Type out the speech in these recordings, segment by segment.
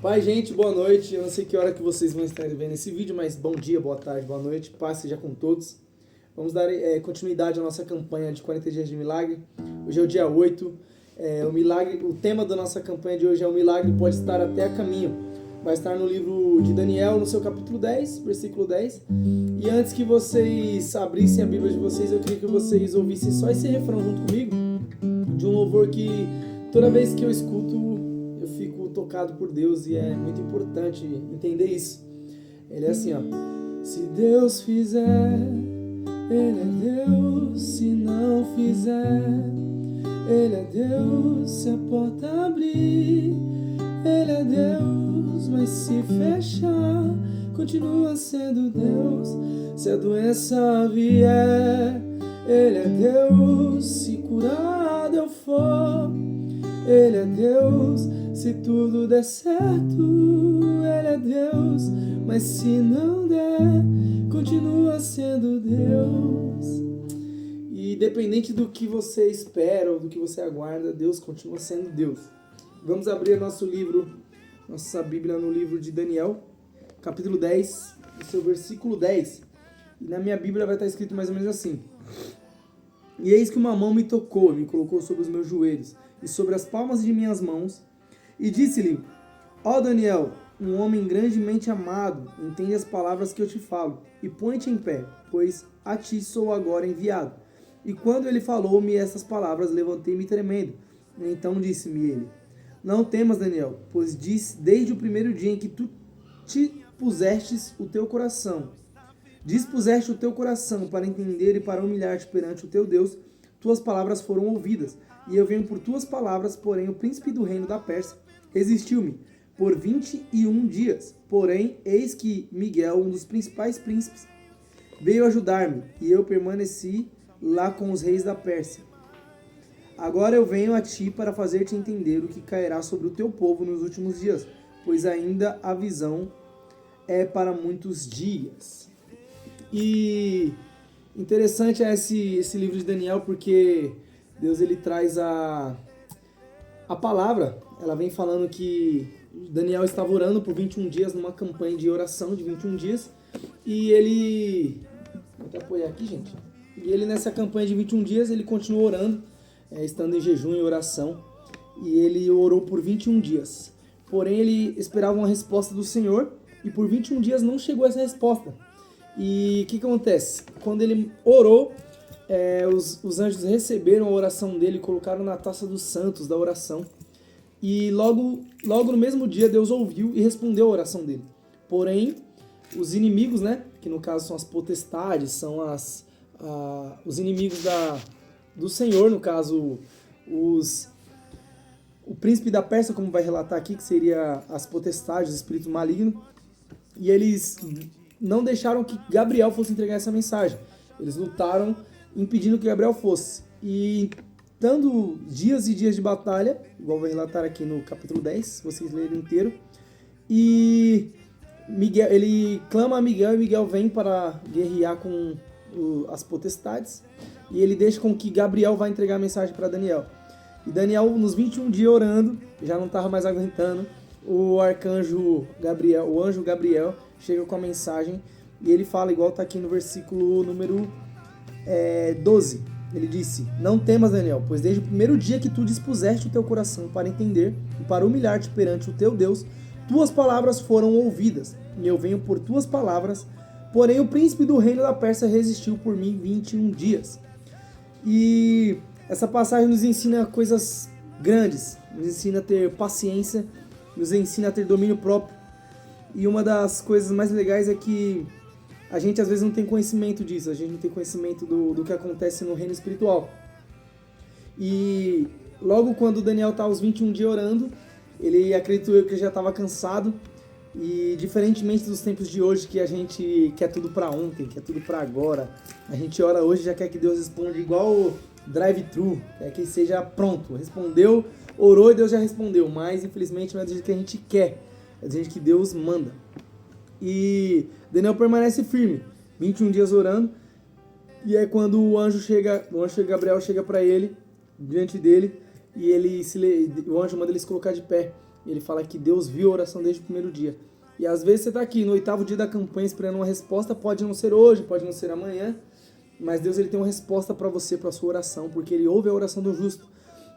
Pai, gente, boa noite. Eu não sei que hora que vocês vão estar vendo esse vídeo, mas bom dia, boa tarde, boa noite. Paz seja com todos. Vamos dar continuidade à nossa campanha de 40 dias de milagre. Hoje é o dia 8. O tema da nossa campanha de hoje é: o milagre pode estar até a caminho. Vai estar no livro de Daniel, no seu capítulo 10, versículo 10. E antes que vocês abrissem a Bíblia de vocês, eu queria que vocês ouvissem só esse refrão junto comigo, de um louvor que toda vez que eu escuto, eu fico tocado por Deus, e é muito importante entender isso. Ele é assim, ó: se Deus fizer, Ele é Deus. Se não fizer, Ele é Deus. Se a porta abrir, Ele é Deus. Mas se fechar, continua sendo Deus. Se a doença vier, Ele é Deus. Se curado eu for, Ele é Deus. Se tudo der certo, Ele é Deus. Mas se não der, continua sendo Deus. E independente do que você espera ou do que você aguarda, Deus continua sendo Deus. Vamos abrir nossa Bíblia no livro de Daniel, capítulo 10, no seu versículo 10. E na minha Bíblia vai estar escrito mais ou menos assim: e eis que uma mão me tocou e me colocou sobre os meus joelhos e sobre as palmas de minhas mãos, e disse-lhe: ó Daniel, um homem grandemente amado, entende as palavras que eu te falo, e põe-te em pé, pois a ti sou agora enviado. E quando ele falou-me essas palavras, levantei-me tremendo. Então disse-me ele: não temas, Daniel, pois desde o primeiro dia em que tu dispuseste o teu coração para entender e para humilhar-te perante o teu Deus, tuas palavras foram ouvidas, e eu venho por tuas palavras. Porém o príncipe do reino da Pérsia resistiu-me por 21 dias. Porém, eis que Miguel, um dos principais príncipes, veio ajudar-me, e eu permaneci lá com os reis da Pérsia. Agora eu venho a ti para fazer-te entender o que cairá sobre o teu povo nos últimos dias, pois ainda a visão é para muitos dias. E interessante é esse livro de Daniel, porque Deus ele traz a palavra. Ela vem falando que Daniel estava orando por 21 dias, numa campanha de oração de 21 dias, e ele... Vou até apoiar aqui, gente. E ele, nessa campanha de 21 dias, ele continuou orando, estando em jejum e oração, e ele orou por 21 dias. Porém, ele esperava uma resposta do Senhor, e por 21 dias não chegou essa resposta. E o que acontece? Quando ele orou, os anjos receberam a oração dele, colocaram na taça dos santos da oração, e logo no mesmo dia Deus ouviu e respondeu a oração dele. Porém, os inimigos, que no caso são as potestades, são os inimigos do Senhor, no caso o príncipe da Pérsia, como vai relatar aqui, que seria as potestades, os espíritos malignos, e eles não deixaram que Gabriel fosse entregar essa mensagem. Eles lutaram impedindo que Gabriel fosse. E dando dias e dias de batalha, igual vai relatar aqui no capítulo 10, se vocês lerem inteiro, e Miguel, ele clama a Miguel, e Miguel vem para guerrear com as potestades, e ele deixa com que Gabriel vá entregar a mensagem para Daniel. E Daniel, nos 21 dias orando, já não estava mais aguentando, o anjo Gabriel chega com a mensagem, e ele fala, igual está aqui no versículo número 12. Ele disse: não temas, Daniel, pois desde o primeiro dia que tu dispuseste o teu coração para entender e para humilhar-te perante o teu Deus, tuas palavras foram ouvidas, e eu venho por tuas palavras. Porém o príncipe do reino da Pérsia resistiu por mim 21 dias. E essa passagem nos ensina coisas grandes, nos ensina a ter paciência, nos ensina a ter domínio próprio. E uma das coisas mais legais é que a gente às vezes não tem conhecimento disso, a gente não tem conhecimento do que acontece no reino espiritual. E logo quando Daniel está aos 21 dias orando, ele, acredito eu, que já estava cansado. E diferentemente dos tempos de hoje, que a gente quer tudo para ontem, quer tudo para agora, a gente ora hoje e já quer que Deus responda igual drive-thru, quer que seja pronto, respondeu, orou e Deus já respondeu. Mas infelizmente não é do jeito que a gente quer, é do jeito que Deus manda. E Daniel permanece firme, 21 dias orando, e é quando o anjo Gabriel chega para ele, diante dele, e o anjo manda ele se colocar de pé. Ele fala que Deus viu a oração desde o primeiro dia. E às vezes você está aqui no 8º dia da campanha esperando uma resposta, pode não ser hoje, pode não ser amanhã, mas Deus ele tem uma resposta para você, para a sua oração, porque Ele ouve a oração do justo.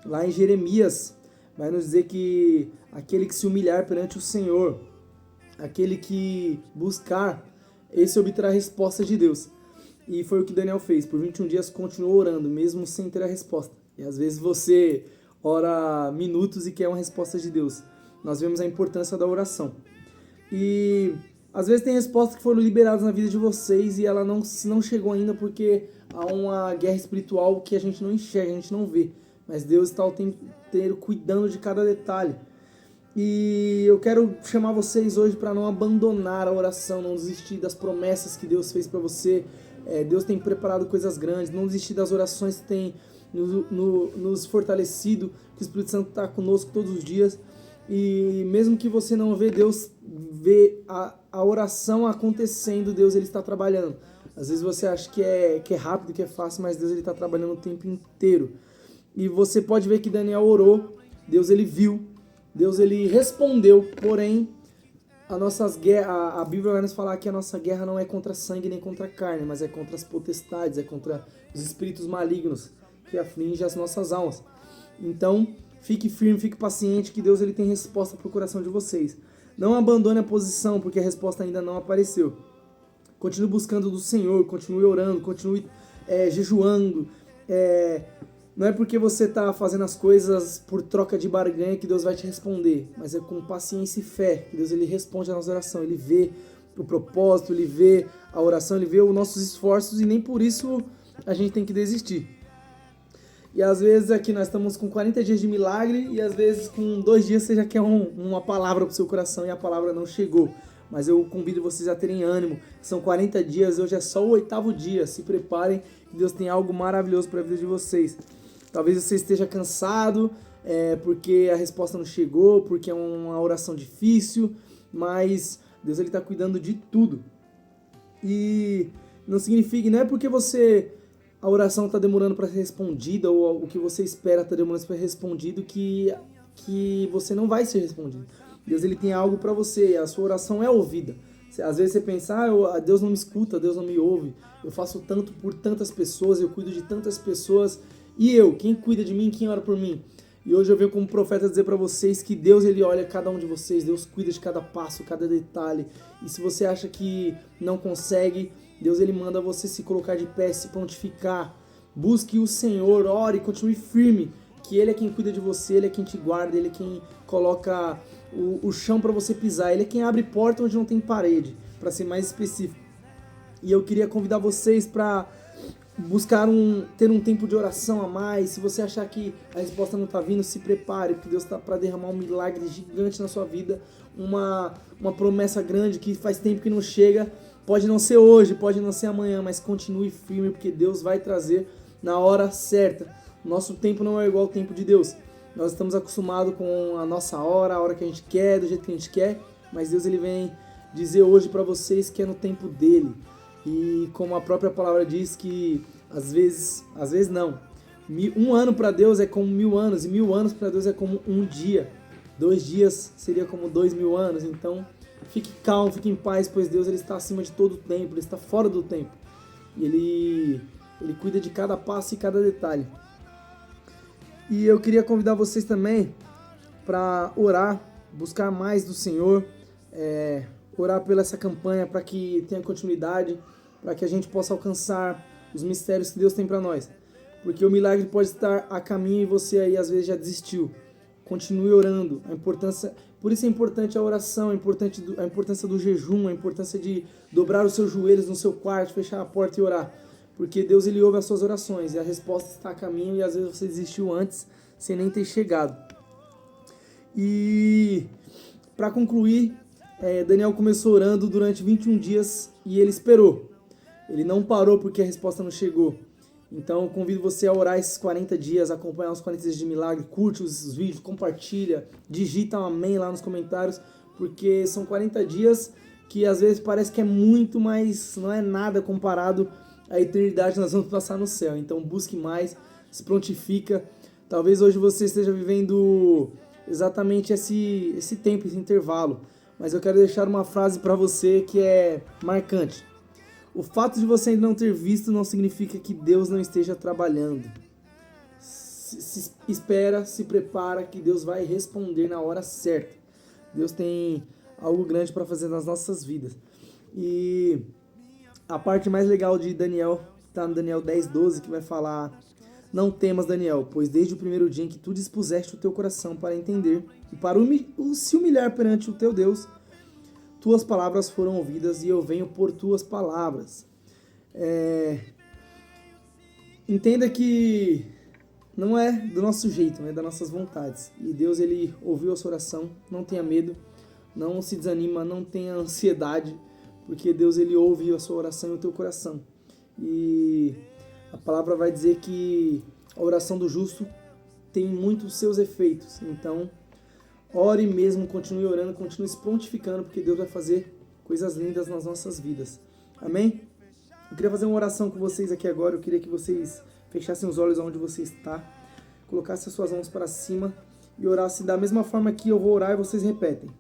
Lá em Jeremias, vai nos dizer que aquele que se humilhar perante o Senhor, aquele que buscar, esse obterá a resposta de Deus. E foi o que Daniel fez. Por 21 dias continuou orando, mesmo sem ter a resposta. E às vezes você ora minutos e quer uma resposta de Deus. Nós vemos a importância da oração. E às vezes tem respostas que foram liberadas na vida de vocês e ela não chegou ainda porque há uma guerra espiritual que a gente não enxerga, a gente não vê. Mas Deus está o tempo inteiro cuidando de cada detalhe. E eu quero chamar vocês hoje para não abandonar a oração, não desistir das promessas que Deus fez para você. Deus tem preparado coisas grandes, não desistir das orações que tem nos fortalecido, que o Espírito Santo está conosco todos os dias. E mesmo que você não vê, Deus vê a oração acontecendo, Deus ele está trabalhando. Às vezes você acha que é rápido, que é fácil, mas Deus ele está trabalhando o tempo inteiro. E você pode ver que Daniel orou, Deus ele viu, Deus ele respondeu, porém a Bíblia vai nos falar que a nossa guerra não é contra sangue nem contra carne, mas é contra as potestades, é contra os espíritos malignos que afligem as nossas almas. Então, fique firme, fique paciente, que Deus ele tem resposta para o coração de vocês. Não abandone a posição, porque a resposta ainda não apareceu. Continue buscando do Senhor, continue orando, continue jejuando. Não é porque você está fazendo as coisas por troca de barganha que Deus vai te responder, mas é com paciência e fé que Deus ele responde a nossa oração. Ele vê o propósito, ele vê a oração, ele vê os nossos esforços e nem por isso a gente tem que desistir. E às vezes aqui nós estamos com 40 dias de milagre e às vezes com 2 dias você já quer uma palavra para o seu coração e a palavra não chegou. Mas eu convido vocês a terem ânimo. São 40 dias, hoje é só o 8º dia. Se preparem, que Deus tem algo maravilhoso para a vida de vocês. Talvez você esteja cansado, porque a resposta não chegou, porque é uma oração difícil, mas Deus está cuidando de tudo. E não significa, não é porque a oração está demorando para ser respondida, ou o que você espera está demorando para ser respondido, que você não vai ser respondido. Deus ele tem algo para você, a sua oração é ouvida. Às vezes você pensa, Deus não me escuta, Deus não me ouve, eu faço tanto por tantas pessoas, eu cuido de tantas pessoas, e quem cuida de mim, quem ora por mim? E hoje eu venho como profeta dizer para vocês que Deus ele olha cada um de vocês, Deus cuida de cada passo, cada detalhe. E se você acha que não consegue, Deus ele manda você se colocar de pé, se prontificar. Busque o Senhor, ore, continue firme, que Ele é quem cuida de você, Ele é quem te guarda, Ele é quem coloca o chão para você pisar, Ele é quem abre porta onde não tem parede, para ser mais específico. E eu queria convidar vocês para buscar ter um tempo de oração a mais. Se você achar que a resposta não está vindo, se prepare, porque Deus está para derramar um milagre gigante na sua vida, uma promessa grande que faz tempo que não chega. Pode não ser hoje, pode não ser amanhã, mas continue firme, porque Deus vai trazer na hora certa. Nosso tempo não é igual ao tempo de Deus. Nós estamos acostumados com a nossa hora, a hora que a gente quer, do jeito que a gente quer, mas Deus ele vem dizer hoje para vocês que é no tempo dele. E como a própria palavra diz que às vezes não. 1 ano para Deus é como 1000 anos, e 1000 anos para Deus é como um dia. 2 dias seria como 2000 anos. Então fique calmo, fique em paz, pois Deus ele está acima de todo o tempo, Ele está fora do tempo. E Ele cuida de cada passo e cada detalhe. E eu queria convidar vocês também para orar, buscar mais do Senhor, orar pela essa campanha para que tenha continuidade, para que a gente possa alcançar os mistérios que Deus tem para nós. Porque o milagre pode estar a caminho e você aí às vezes já desistiu. Continue orando. Por isso é importante a oração, a importância do jejum, a importância de dobrar os seus joelhos no seu quarto, fechar a porta e orar. Porque Deus ele ouve as suas orações e a resposta está a caminho e às vezes você desistiu antes sem nem ter chegado. E para concluir, Daniel começou orando durante 21 dias e ele esperou. Ele não parou porque a resposta não chegou. Então eu convido você a orar esses 40 dias, acompanhar os 40 dias de milagre, curte os vídeos, compartilha, digita um amém lá nos comentários, porque são 40 dias que às vezes parece que é muito, mas não é nada comparado à eternidade que nós vamos passar no céu. Então busque mais, se prontifica. Talvez hoje você esteja vivendo exatamente esse tempo, esse intervalo. Mas eu quero deixar uma frase para você que é marcante. O fato de você ainda não ter visto não significa que Deus não esteja trabalhando. Espera, se prepara, que Deus vai responder na hora certa. Deus tem algo grande para fazer nas nossas vidas. E a parte mais legal de Daniel está no Daniel 10:12, que vai falar: não temas, Daniel, pois desde o primeiro dia em que tu dispuseste o teu coração para entender e para se humilhar perante o teu Deus, tuas palavras foram ouvidas e eu venho por tuas palavras. Entenda que não é do nosso jeito, é das nossas vontades. E Deus, ele ouviu a sua oração. Não tenha medo, não se desanima, não tenha ansiedade, porque Deus, ele ouve a sua oração e o teu coração. E a palavra vai dizer que a oração do justo tem muitos seus efeitos. Então, ore mesmo, continue orando, continue se prontificando, porque Deus vai fazer coisas lindas nas nossas vidas. Amém? Eu queria fazer uma oração com vocês aqui agora. Eu queria que vocês fechassem os olhos onde você está, colocassem as suas mãos para cima e orassem da mesma forma que eu vou orar e vocês repetem.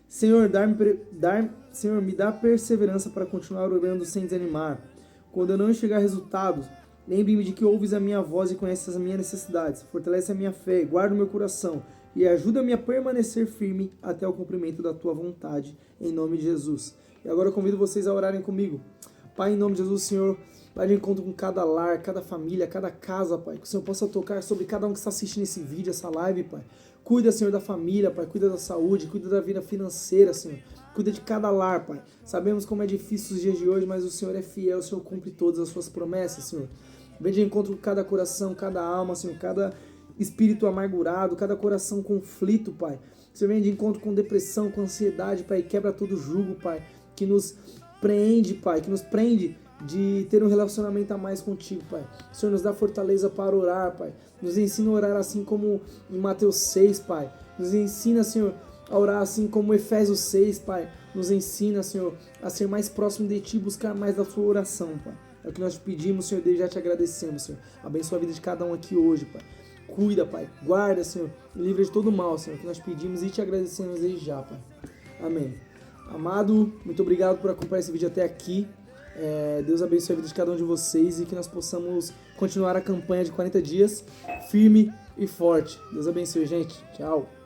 Senhor, Senhor, me dá perseverança para continuar orando sem desanimar. Quando eu não enxergar resultados, lembre-me de que ouves a minha voz e conheces as minhas necessidades. Fortalece a minha fé, guarda o meu coração e ajuda-me a permanecer firme até o cumprimento da tua vontade, em nome de Jesus. E agora eu convido vocês a orarem comigo. Pai, em nome de Jesus, Senhor, vai de encontro com cada lar, cada família, cada casa, Pai. Que o Senhor possa tocar sobre cada um que está assistindo esse vídeo, essa live, Pai. Cuida, Senhor, da família, Pai. Cuida da saúde, cuida da vida financeira, Senhor. Cuida de cada lar, Pai. Sabemos como é difícil os dias de hoje, mas o Senhor é fiel, o Senhor cumpre todas as suas promessas, Senhor. Vem de encontro com cada coração, cada alma, Senhor, cada espírito amargurado, cada coração conflito, Pai. Senhor, vem de encontro com depressão, com ansiedade, Pai. Quebra todo jugo, Pai, que nos prende, Pai, que nos prende de ter um relacionamento a mais contigo, Pai. Senhor, nos dá fortaleza para orar, Pai. Nos ensina a orar assim como em Mateus 6, Pai. Nos ensina, Senhor, a orar assim como Efésios 6, Pai. Nos ensina, Senhor, a ser mais próximo de Ti, buscar mais da Sua oração, Pai. É o que nós te pedimos, Senhor, desde já te agradecemos, Senhor. Abençoa a vida de cada um aqui hoje, Pai. Cuida, Pai. Guarda, Senhor. Livra de todo mal, Senhor, que nós pedimos e te agradecemos desde já, Pai. Amém. Amado, muito obrigado por acompanhar esse vídeo até aqui. Deus abençoe a vida de cada um de vocês e que nós possamos continuar a campanha de 40 dias firme e forte. Deus abençoe, gente. Tchau.